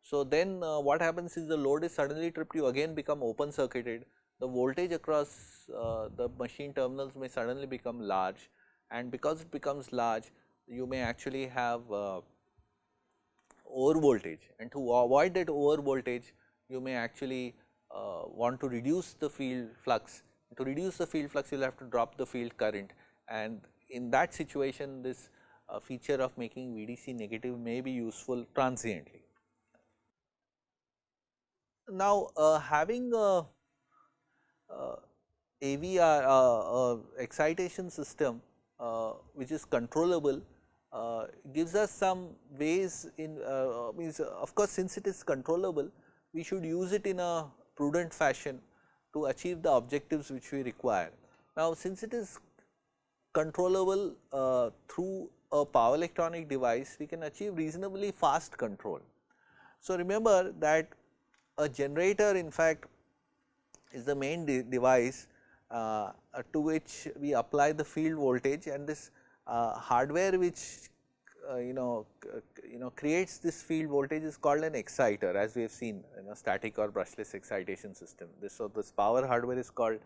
So, then what happens is the load is suddenly tripped, you again become open circuited, the voltage across the machine terminals may suddenly become large, and because it becomes large, you may actually have over voltage, and to avoid that over voltage, you may actually want to reduce the field flux. To reduce the field flux, you will have to drop the field current, and in that situation this feature of making VDC negative may be useful transiently. Now, having a AVR excitation system which is controllable gives us some ways in means of course, since it is controllable, we should use it in a prudent fashion to achieve the objectives which we require. Now, since it is controllable through a power electronic device, we can achieve reasonably fast control. So, remember that a generator in fact is the main device to which we apply the field voltage, and this hardware which creates this field voltage is called an exciter, as we have seen in a static or brushless excitation system. So, this power hardware is called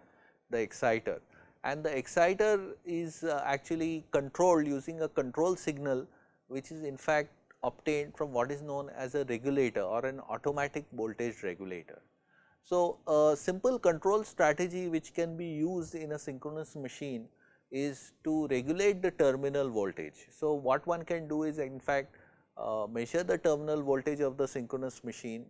the exciter, and the exciter is actually controlled using a control signal which is in fact obtained from what is known as a regulator or an automatic voltage regulator. So, a simple control strategy which can be used in a synchronous machine is to regulate the terminal voltage. So, what one can do is in fact measure the terminal voltage of the synchronous machine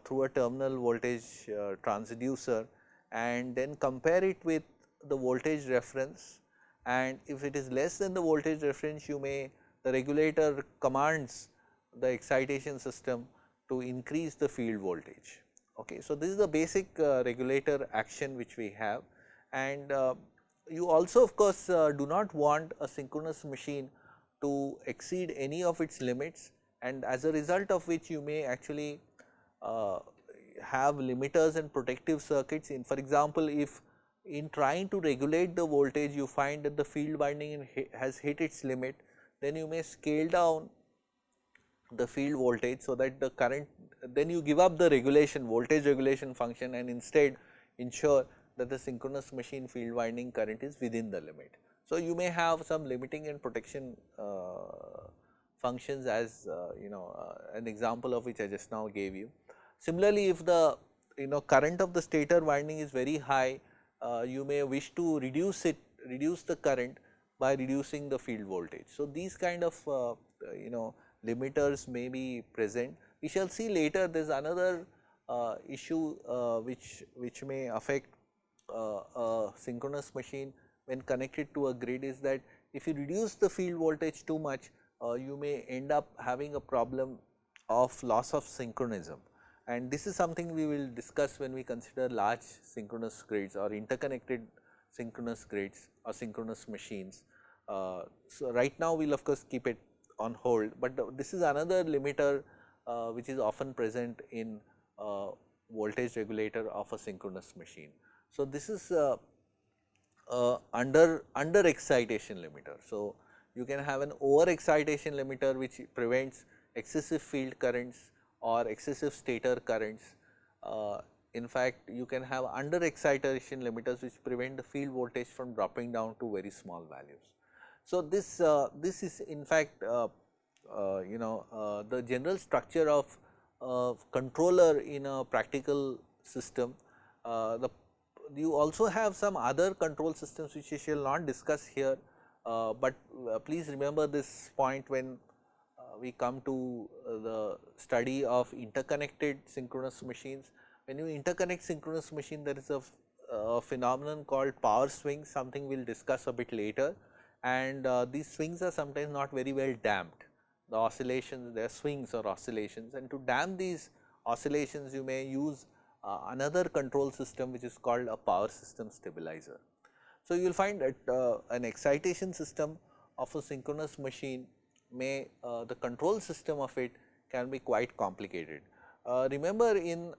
through a terminal voltage transducer, and then compare it with the voltage reference, and if it is less than the voltage reference, the regulator commands the excitation system to increase the field voltage. Okay. So, this is the basic regulator action which we have, and you also of course do not want a synchronous machine to exceed any of its limits, and as a result of which you may actually have limiters and protective circuits. In, for example, if in trying to regulate the voltage you find that the field winding has hit its limit, then you may scale down the field voltage, so that the current, then you give up the regulation voltage regulation function and instead ensure that the synchronous machine field winding current is within the limit. So, you may have some limiting and protection functions, as an example of which I just now gave you. Similarly, if the current of the stator winding is very high, you may wish to reduce the current by reducing the field voltage. So, these kind of limiters may be present. We shall see later there is another issue which may affect a synchronous machine when connected to a grid, is that if you reduce the field voltage too much, you may end up having a problem of loss of synchronism, and this is something we will discuss when we consider large synchronous grids or interconnected synchronous grids or synchronous machines. So, right now we will of course keep it on hold, but this is another limiter which is often present in voltage regulator of a synchronous machine. So, this is under excitation limiter. So, you can have an over excitation limiter which prevents excessive field currents or excessive stator currents. In fact, you can have under excitation limiters which prevent the field voltage from dropping down to very small values. So, this is in fact the general structure of controller in a practical system. You also have some other control systems which we shall not discuss here, but please remember this point when we come to the study of interconnected synchronous machines. When you interconnect synchronous machine, there is a a phenomenon called power swings, something we will discuss a bit later, and these swings are sometimes not very well damped. The oscillations, they are swings or oscillations, and to damp these oscillations you may use another control system which is called a power system stabilizer. So, you will find that an excitation system of a synchronous machine may the control system of it can be quite complicated. Remember, in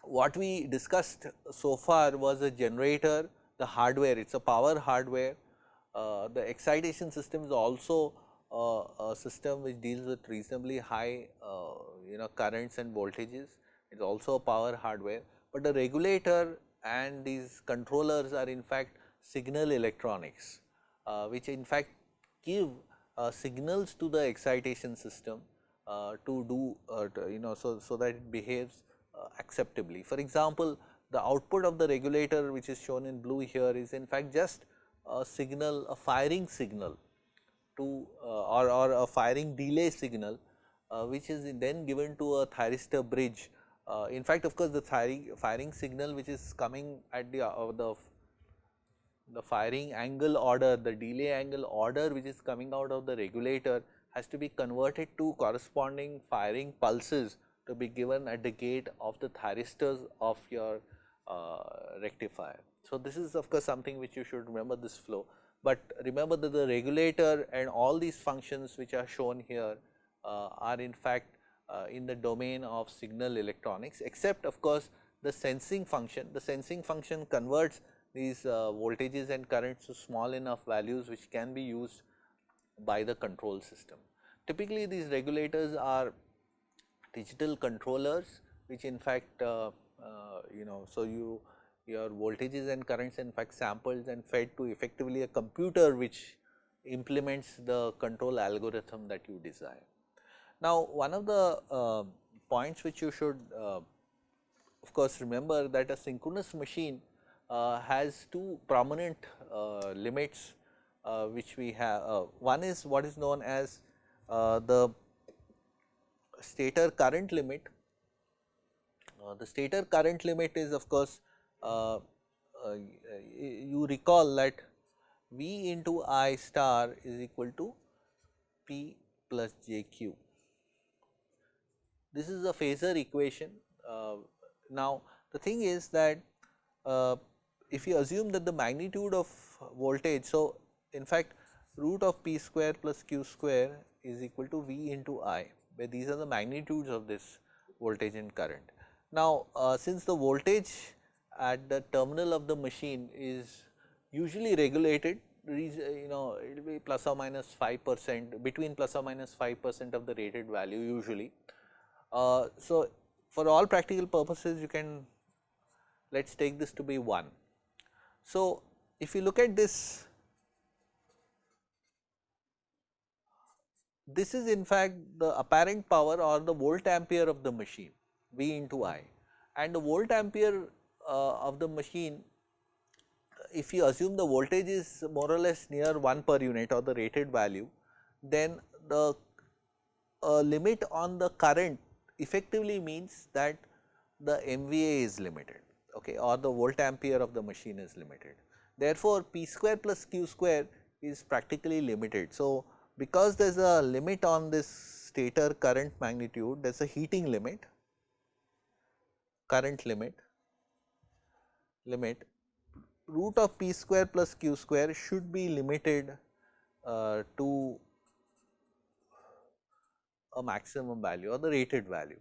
what we discussed so far was a generator, the hardware, it is a power hardware. The excitation system is also a system which deals with reasonably high currents and voltages. It is also a power hardware, but the regulator and these controllers are in fact signal electronics, which in fact give signals to the excitation system to do so that it behaves acceptably. For example, the output of the regulator which is shown in blue here is in fact just a signal, a firing signal to or a firing delay signal which is then given to a Thyristor bridge. In fact, of course, the firing signal which is coming at the firing angle order, the delay angle order which is coming out of the regulator has to be converted to corresponding firing pulses to be given at the gate of the thyristors of your rectifier. So, this is of course something which you should remember, this flow, but remember that the regulator and all these functions which are shown here are in fact in the domain of signal electronics, except of course the sensing function. The sensing function converts these voltages and currents to small enough values which can be used by the control system. Typically, these regulators are digital controllers which in fact so your voltages and currents in fact sampled and fed to effectively a computer which implements the control algorithm that you desire. Now, one of the points which you should of course remember that a synchronous machine has two prominent limits which we have. One is what is known as the stator current limit. The stator current limit is of course you recall that V into I star is equal to P plus jq. This is a phasor equation. Now, the thing is that if you assume that the magnitude of voltage, so in fact root of p square plus q square is equal to V into I, where these are the magnitudes of this voltage and current. Now, since the voltage at the terminal of the machine is usually regulated, it will be plus or minus 5%, between plus or minus 5% of the rated value usually. So, for all practical purposes you can, let us take this to be 1. So, if you look at this, this is in fact the apparent power or the volt ampere of the machine, V into I, and the volt ampere of the machine, if you assume the voltage is more or less near 1 per unit or the rated value, then the limit on the current effectively means that the MVA is limited, okay, or the volt ampere of the machine is limited. Therefore, P square plus Q square is practically limited. So, because there is a limit on this stator current magnitude, there is a heating limit, current limit, root of P square plus Q square should be limited to a maximum value or the rated value.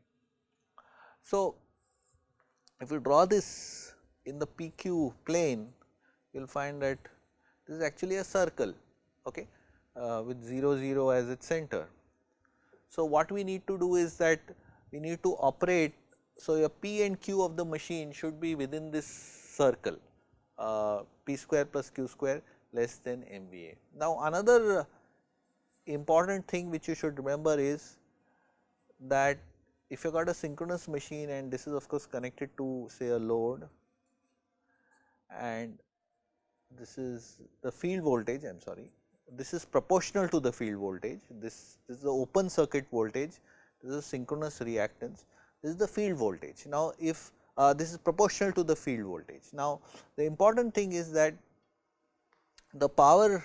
So, if you draw this in the PQ plane, you will find that this is actually a circle, okay, with 0 0 as its center. So, what we need to do is that we need to operate. So, your P and Q of the machine should be within this circle, P square plus Q square less than MVA. Now, another important thing which you should remember is that if you got a synchronous machine and this is of course connected to say a load, and this is the field voltage, I am sorry, this is proportional to the field voltage, this is the open circuit voltage, this is synchronous reactance, this is the field voltage. Now, if this is proportional to the field voltage. Now, the important thing is that the power,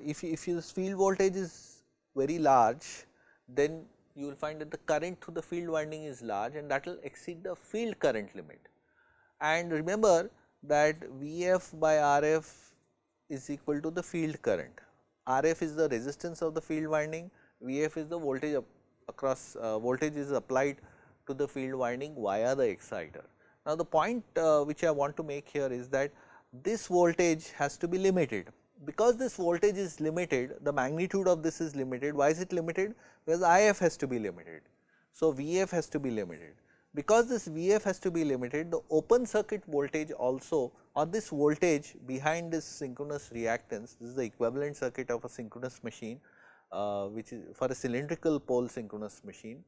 if this field voltage is very large, then you will find that the current through the field winding is large and that will exceed the field current limit. And remember that Vf by Rf is equal to the field current. Rf is the resistance of the field winding, Vf is the voltage across voltage is applied to the field winding via the exciter. Now, the point which I want to make here is that this voltage has to be limited. Because this voltage is limited, the magnitude of this is limited. Why is it limited? Because If has to be limited. So, Vf has to be limited. Because this Vf has to be limited, the open circuit voltage also, or this voltage behind this synchronous reactance, this is the equivalent circuit of a synchronous machine, which is for a cylindrical pole synchronous machine.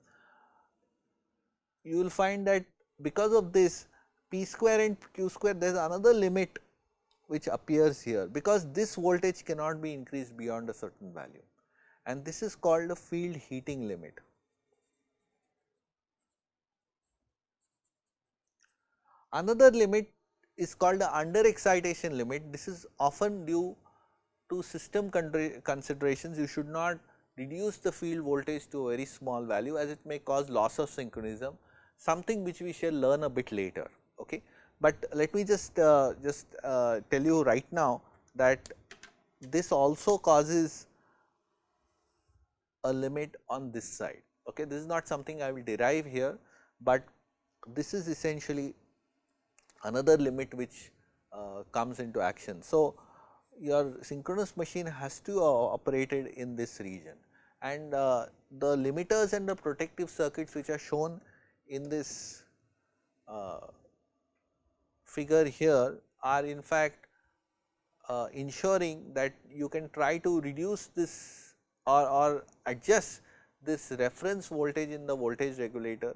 You will find that because of this P square and Q square, there is another limit which appears here, because this voltage cannot be increased beyond a certain value, and this is called a field heating limit. Another limit is called the under excitation limit. This is often due to system considerations. You should not reduce the field voltage to a very small value, as it may cause loss of synchronism, something which we shall learn a bit later. Okay. But let me just tell you right now that this also causes a limit on this side. Okay. This is not something I will derive here, but this is essentially another limit which comes into action. So, your synchronous machine has to operated in this region, and the limiters and the protective circuits which are shown in this figure here are in fact ensuring that you can try to reduce this or adjust this reference voltage in the voltage regulator,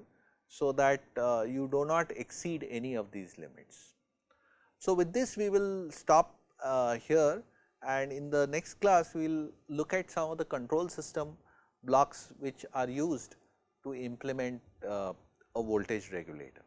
so that you do not exceed any of these limits. So, with this we will stop here, and in the next class we will look at some of the control system blocks which are used to implement a voltage regulator.